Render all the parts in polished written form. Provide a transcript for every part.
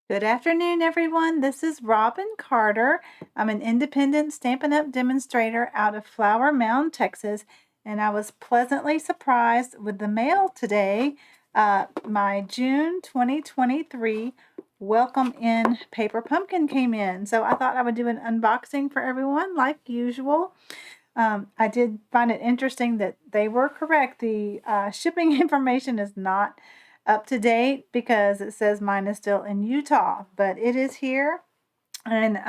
Good afternoon, everyone. This is Robin Carter. I'm an independent Stampin' Up! Demonstrator out of Flower Mound, Texas, and I was pleasantly surprised with the mail today. My June 2023 Welcome In Paper Pumpkin came in, so I thought I would do an unboxing for everyone like usual. I did find it interesting that they were correct. The shipping information is not up to date because it says mine is still in Utah, but it is here. And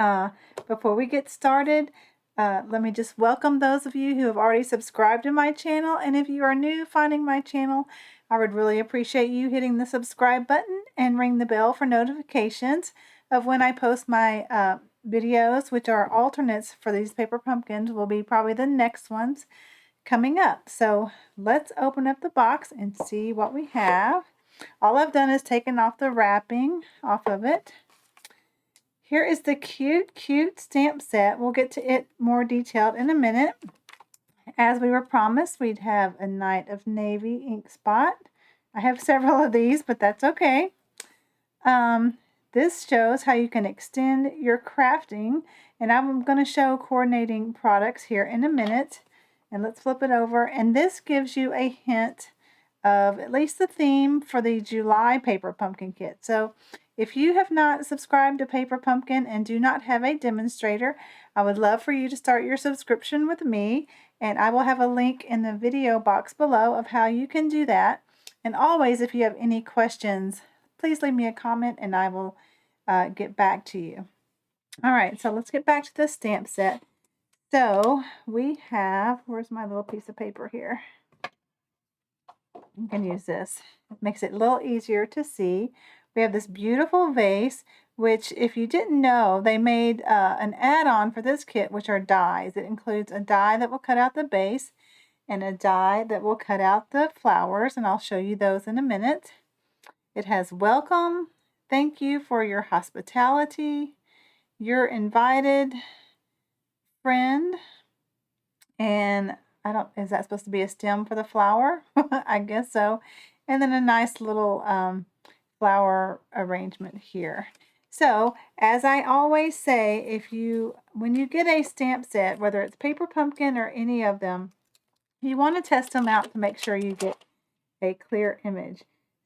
before we get started, let me just welcome those of you who have already subscribed to my channel. And if you are new finding my channel, I would really appreciate you hitting the subscribe button and ring the bell for notifications of when I post my videos, which are alternates for these paper pumpkins, will be probably the next ones coming up. So let's open up the box and see what we have. All I've done is taken off the wrapping off of it. Here is the cute stamp set. We'll get to it more detailed in a minute. As we were promised, we'd have a Night of Navy ink spot. I have several of these, but that's okay. This shows how you can extend your crafting, and I'm going to show coordinating products here in a minute. And let's flip it over, and this gives you a hint of at least the theme for the July Paper Pumpkin Kit. So if you have not subscribed to Paper Pumpkin and do not have a demonstrator, I would love for you to start your subscription with me, and I will have a link in the video box below of how you can do that. And always, if you have any questions, please leave me a comment and I will get back to you. All right, so let's get back to the stamp set. So we have, where's my little piece of paper here? You can use this. It makes it a little easier to see. We have this beautiful vase, which if you didn't know, they made an add-on for this kit, which are dies. It includes a die that will cut out the base and a die that will cut out the flowers, and I'll show you those in a minute. It has welcome, thank you for your hospitality, you're invited, friend, and is that supposed to be a stem for the flower? I guess so. And then a nice little flower arrangement here. So, as I always say, when you get a stamp set, whether it's Paper Pumpkin or any of them, you want to test them out to make sure you get a clear image.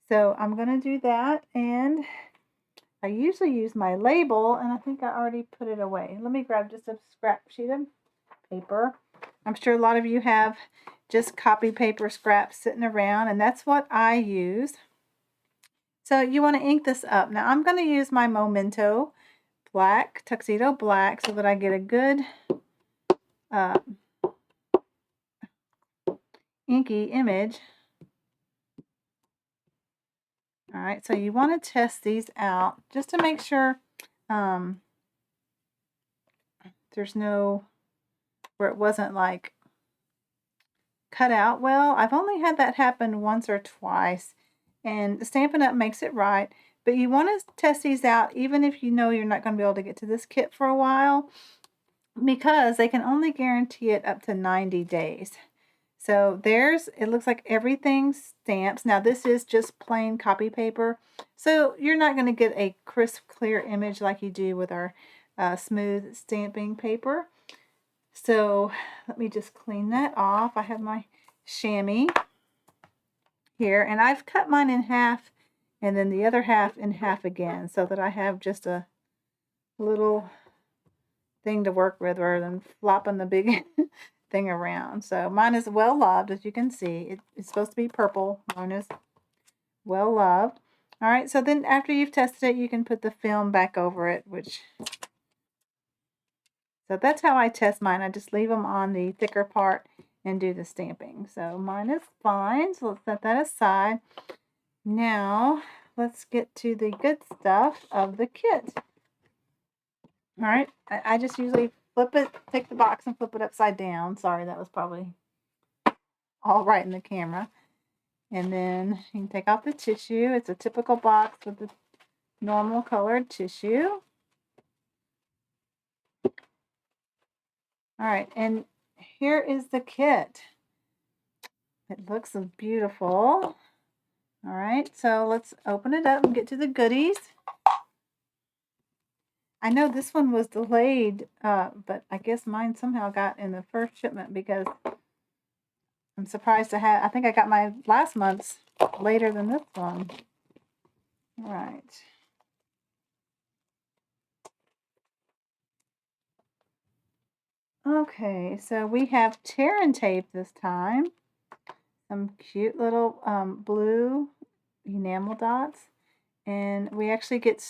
So I'm going to do that, and I usually use my label, and I think I already put it away. Let me grab just a scrap sheet of paper. I'm sure a lot of you have just copy paper scraps sitting around, and that's what I use. So you want to ink this up. Now I'm going to use my Memento black, tuxedo black, so that I get a good inky image. All right, so you want to test these out just to make sure there's no, where it wasn't like cut out well. I've only had that happen once or twice, and Stampin' Up! Makes it right. But you want to test these out even if you know you're not going to be able to get to this kit for a while, because they can only guarantee it up to 90 days. So it looks like everything stamps. Now this is just plain copy paper, so you're not going to get a crisp, clear image like you do with our smooth stamping paper. So let me just clean that off. I have my chamois here, and I've cut mine in half and then the other half in half again, so that I have just a little thing to work with rather than flopping the big thing around. So mine is well loved, as you can see. It's supposed to be purple. Mine is well loved. All right, so then after you've tested it, you can put the film back over it, so that's how I test mine. I just leave them on the thicker part and do the stamping. So mine is fine, so let's set that aside. Now let's get to the good stuff of the kit. All right, I just usually flip it, take the box and flip it upside down. Sorry, that was probably all right in the camera. And then you can take off the tissue. It's a typical box with the normal colored tissue. All right, and here is the kit. It looks beautiful. All right, so let's open it up and get to the goodies. I know this one was delayed, but I guess mine somehow got in the first shipment because I'm surprised to have, I think I got my last month's later than this one. All right. Okay, so we have tear and tape this time. Some cute little blue enamel dots. And we actually get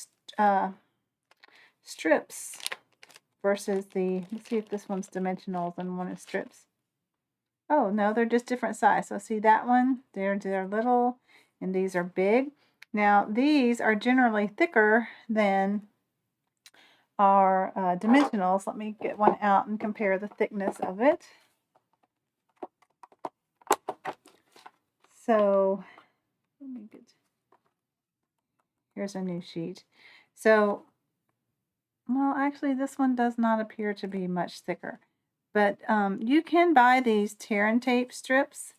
strips versus the, let's see if this one's dimensionals and one is strips. Oh, no, they're just different size. So see that one? They're little and these are big. Now, these are generally thicker than our dimensionals. Let me get one out and compare the thickness of it. So, let me get, here's a new sheet. So, well, actually, this one does not appear to be much thicker. But you can buy these tear and tape strips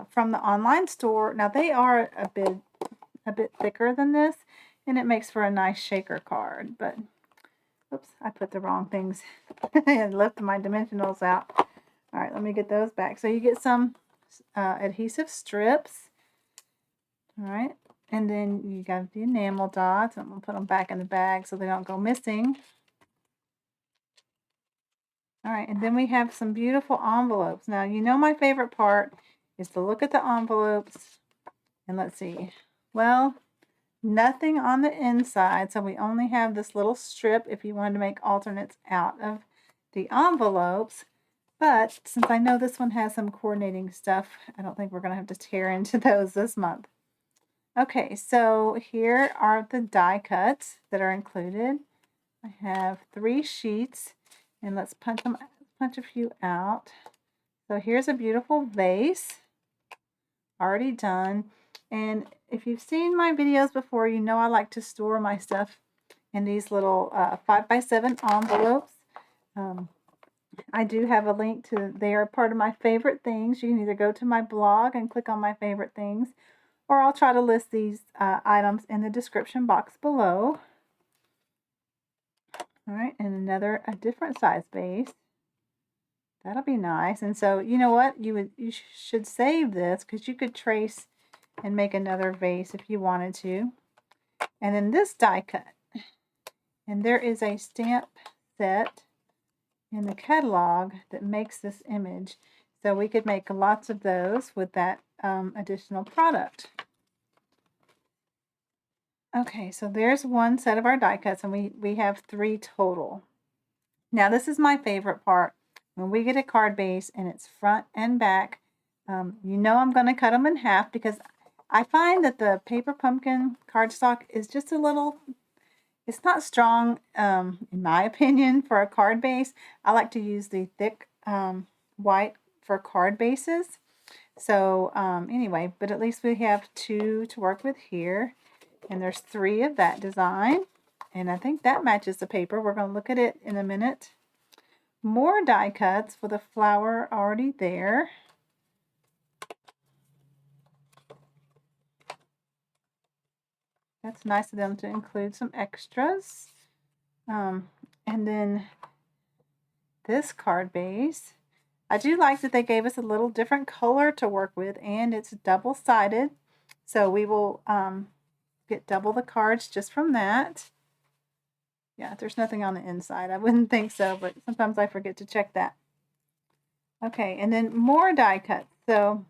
from the online store. Now, they are a bit thicker than this, and it makes for a nice shaker card. But, oops, I put the wrong things. I left my dimensionals out. All right, let me get those back. So you get some adhesive strips. All right, and then you got the enamel dots. I'm going to put them back in the bag so they don't go missing. All right, and then we have some beautiful envelopes. Now, you know my favorite part is to look at the envelopes. And let's see. Well, nothing on the inside, so we only have this little strip if you wanted to make alternates out of the envelopes. But since I know this one has some coordinating stuff, I don't think we're going to have to tear into those this month. Okay, so here are the die cuts that are included. I have 3 sheets, and let's punch a few out. So here's a beautiful vase, already done. And if you've seen my videos before, you know I like to store my stuff in these little 5x7 envelopes. I do have a link to, they are part of my favorite things. You can either go to my blog and click on my favorite things, or I'll try to list these items in the description box below. All right, and a different size vase. That'll be nice. And so, you know what? You should save this because you could trace and make another vase if you wanted to. And then this die cut. And there is a stamp set in the catalog that makes this image. So we could make lots of those with that additional product. Okay, so there's one set of our die cuts, and we have 3 total. Now this is my favorite part. When we get a card base and it's front and back, you know I'm going to cut them in half because I find that the paper pumpkin cardstock is just a little, it's not strong in my opinion for a card base. I like to use the thick white for card bases. So anyway, but at least we have 2 to work with here. And there's 3 of that design. And I think that matches the paper. We're going to look at it in a minute. More die cuts with a flower already there. That's nice of them to include some extras. And then this card base. I do like that they gave us a little different color to work with, and it's double-sided. So we will get double the cards just from that. Yeah, there's nothing on the inside. I wouldn't think so, but sometimes I forget to check that. Okay, and then more die cuts. So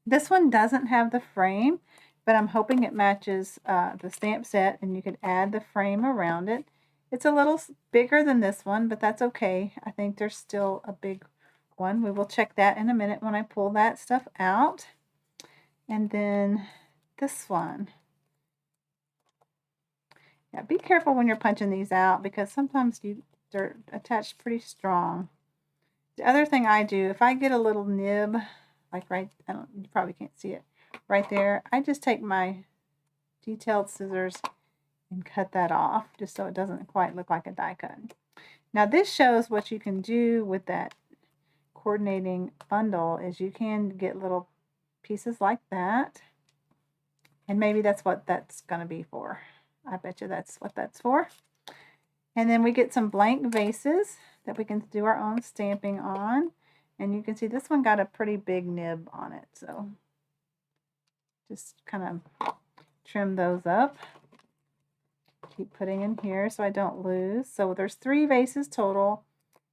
this one doesn't have the frame, but I'm hoping it matches the stamp set, and you could add the frame around it. It's a little bigger than this one, but that's okay. I think there's still a big one. We will check that in a minute when I pull that stuff out. And then this one. Yeah, be careful when you're punching these out because sometimes they're attached pretty strong. The other thing I do, if I get a little nib, like right, you probably can't see it, right there, I just take my detailed scissors and cut that off just so it doesn't quite look like a die cut. Now this shows what you can do with that coordinating bundle is you can get little pieces like that, and maybe that's what that's going to be for. I bet you that's what that's for. And then we get some blank vases that we can do our own stamping on. And you can see this one got a pretty big nib on it. So just kind of trim those up. Keep putting in here so I don't lose. So there's 3 vases total,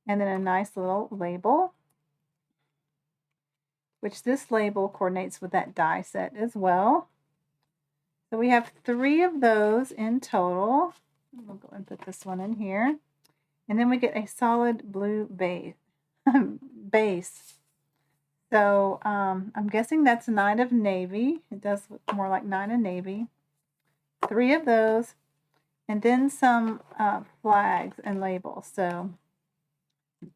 and then a nice little label, which this label coordinates with that die set as well. So we have 3 of those in total. We'll go and put this one in here. And then we get a solid blue base. So I'm guessing that's 9 of navy. It does look more like 9 of navy. 3 of those. And then some flags and labels. So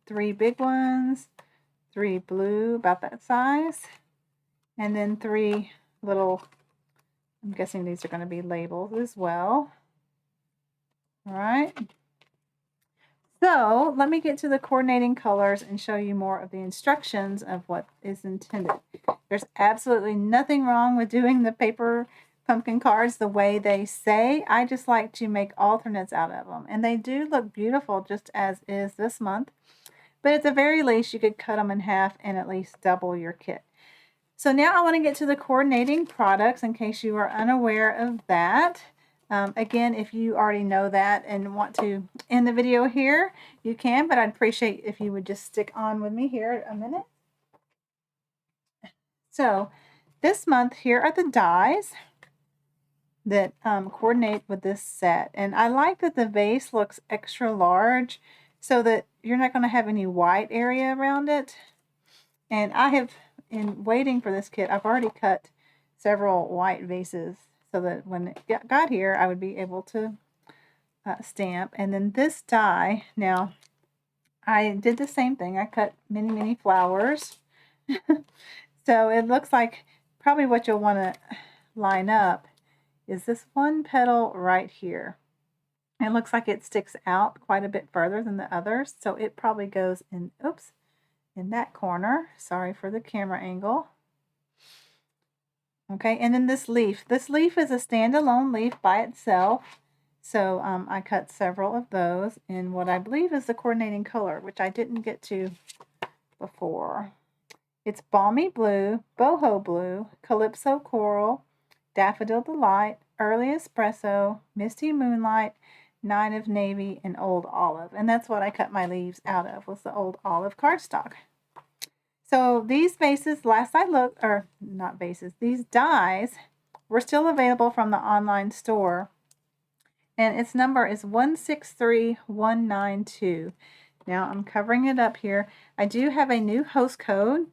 3 big ones, 3 blue, about that size, and then 3 little, I'm guessing these are going to be labels as well. All right. So let me get to the coordinating colors and show you more of the instructions of what is intended. There's absolutely nothing wrong with doing the paper pumpkin cards the way they say. I just like to make alternates out of them. And they do look beautiful just as is this month. But at the very least, you could cut them in half and at least double your kit. So now I want to get to the coordinating products in case you are unaware of that. Again, if you already know that and want to end the video here, you can, but I'd appreciate if you would just stick on with me here a minute. So this month, here are the dies that coordinate with this set. And I like that the vase looks extra large so that you're not going to have any white area around it. And I have, in waiting for this kit, I've already cut several white vases so that when it got here, I would be able to stamp. And then this die, now I did the same thing. I cut many, many flowers. So it looks like probably what you'll want to line up is this one petal right here. It looks like it sticks out quite a bit further than the others. So it probably goes in, oops, in that corner. Sorry for the camera angle. Okay, and then this leaf. This leaf is a standalone leaf by itself. So I cut several of those in what I believe is the coordinating color, which I didn't get to before. It's Balmy Blue, Boho Blue, Calypso Coral, Daffodil Delight, Early Espresso, Misty Moonlight, 9 of Navy, and Old Olive. And that's what I cut my leaves out of, was the Old Olive cardstock. So these vases, last I looked, or not vases, these dies were still available from the online store. And its number is 163192. Now I'm covering it up here. I do have a new host code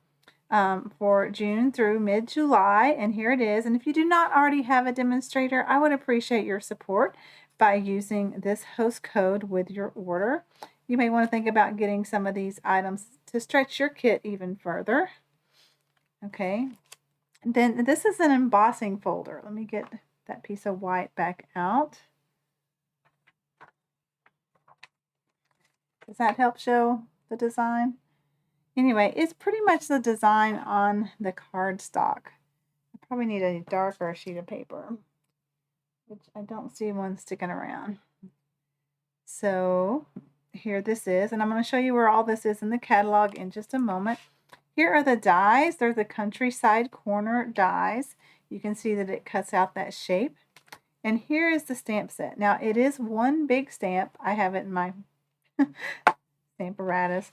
for June through mid-July, and here it is. And if you do not already have a demonstrator, I would appreciate your support by using this host code with your order. You may want to think about getting some of these items to stretch your kit even further. Okay, and then this is an embossing folder. Let me get that piece of white back out. Does that help show the design? Anyway, it's pretty much the design on the cardstock. I probably need a darker sheet of paper, which I don't see one sticking around. So here this is, and I'm going to show you where all this is in the catalog in just a moment. Here are the dies. They're the countryside corner dies. You can see that it cuts out that shape. And here is the stamp set. Now it is one big stamp. I have it in my stamp apparatus.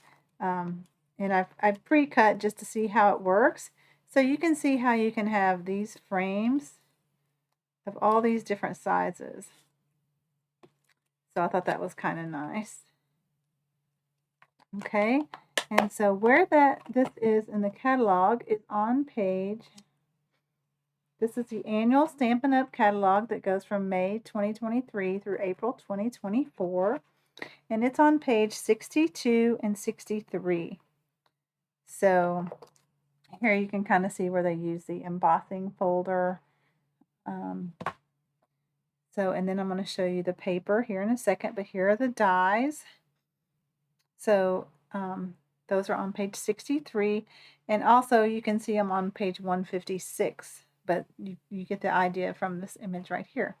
And I've pre-cut just to see how it works. So you can see how you can have these frames of all these different sizes. So I thought that was kind of nice. Okay, and so where this is in the catalog is on page, this is the annual Stampin' Up! Catalog that goes from May 2023 through April 2024. And it's on page 62 and 63. So here you can kind of see where they use the embossing folder. And then I'm going to show you the paper here in a second, but here are the dies. So those are on page 63. And also you can see them on page 156, but you get the idea from this image right here.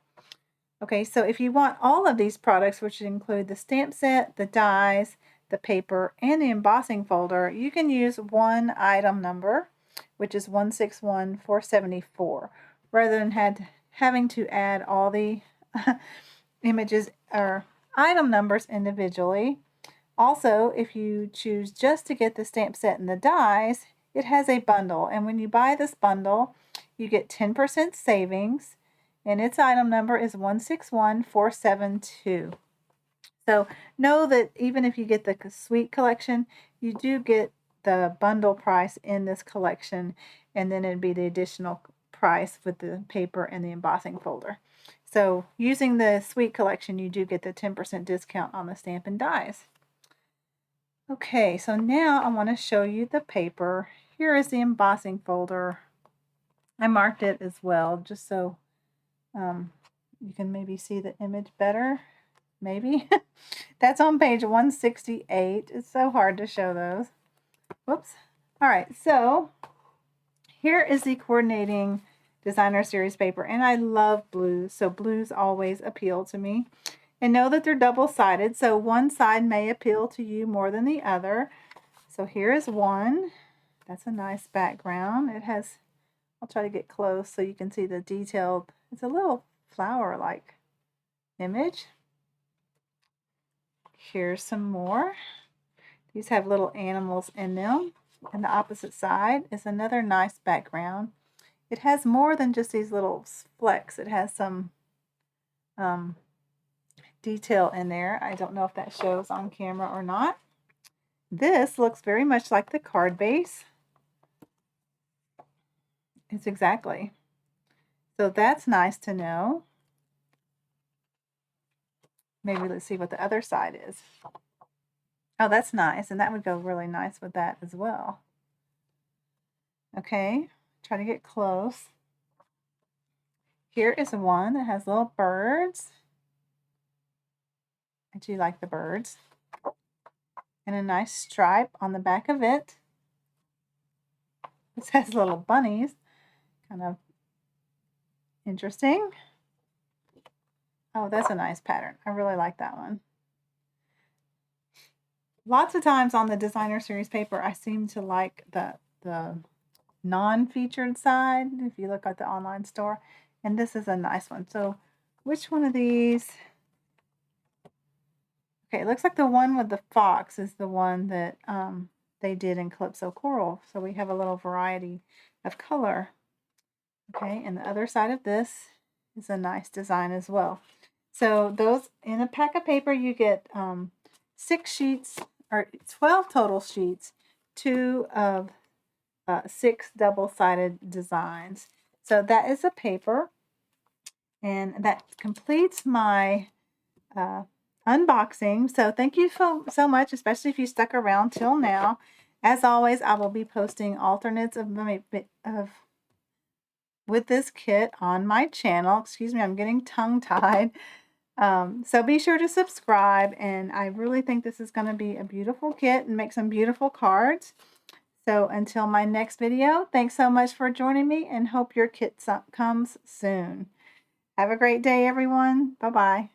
Okay, so if you want all of these products, which include the stamp set, the dies, the paper, and the embossing folder, you can use one item number, which is 161474, rather than having to add all the images or item numbers individually. Also, if you choose just to get the stamp set and the dies, it has a bundle. And when you buy this bundle, you get 10% savings, and its item number is 161472. So know that even if you get the suite collection, you do get the bundle price in this collection, and then it'd be the additional price with the paper and the embossing folder. So using the suite collection, you do get the 10% discount on the Stampin' dies. Okay, so now I want to show you the paper. Here is the embossing folder. I marked it as well, just so you can maybe see the image better. Maybe. That's on page 168. It's so hard to show those. Whoops. All right, so here is the coordinating designer series paper, and I love blues, so blues always appeal to me. And know that they're double-sided, so one side may appeal to you more than the other. So here is one. That's a nice background. It has, I'll try to get close so you can see the detailed, it's a little flower-like image. Here's some more. These have little animals in them. And the opposite side is another nice background. It has more than just these little flecks. It has some detail in there. I don't know if that shows on camera or not. This looks very much like the card base. It's exactly. So that's nice to know. Maybe let's see what the other side is. Oh, that's nice, and that would go really nice with that as well. Okay, try to get close. Here is one that has little birds. I do like the birds. And a nice stripe on the back of it. This has little bunnies. Kind of interesting. Oh, that's a nice pattern. I really like that one. Lots of times on the designer series paper, I seem to like the non-featured side, if you look at the online store. And this is a nice one. So which one of these? Okay, it looks like the one with the fox is the one that they did in Calypso Coral. So we have a little variety of color. Okay, and the other side of this is a nice design as well. So those, in a pack of paper, you get 6 sheets, or 12 total sheets, 2 of 6 double-sided designs. So that is a paper, and that completes my unboxing. So thank you so much, especially if you stuck around till now. As always, I will be posting alternates of with this kit on my channel. Excuse me, I'm getting tongue-tied. So be sure to subscribe, and I really think this is going to be a beautiful kit and make some beautiful cards. So until my next video, thanks so much for joining me, and hope your kit comes soon. Have a great day, everyone. Bye-bye.